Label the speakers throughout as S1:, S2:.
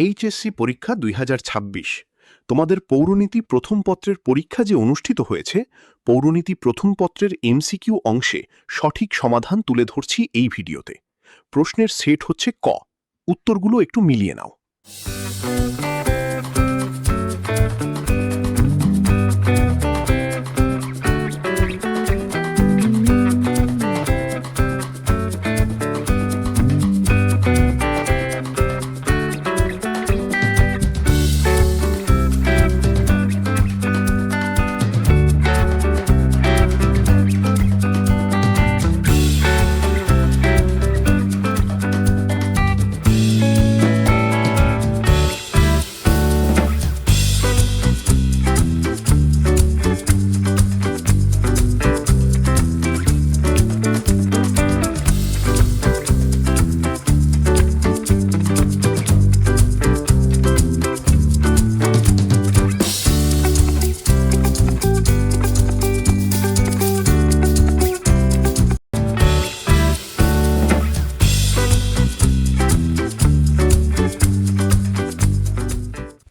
S1: HSC পরীক্ষা ২০২৬। তোমাদের পৌরনীতি প্রথম পত্রের পরীক্ষা যে অনুষ্ঠিত হয়েছে, পৌরনীতি প্রথম পত্রের এমসিকিউ অংশে সঠিক সমাধান তুলে ধরছি এই ভিডিওতে। প্রশ্নের সেট হচ্ছে ক। উত্তরগুলো একটু মিলিয়ে নাও।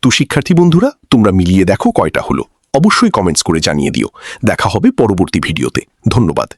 S1: তো শিক্ষার্থী বন্ধুরা, তোমরা মিলিয়ে দেখো কয়টা হলো। অবশ্যই কমেন্টস করে জানিয়ে দিও। দেখা হবে পরবর্তী ভিডিওতে। ধন্যবাদ।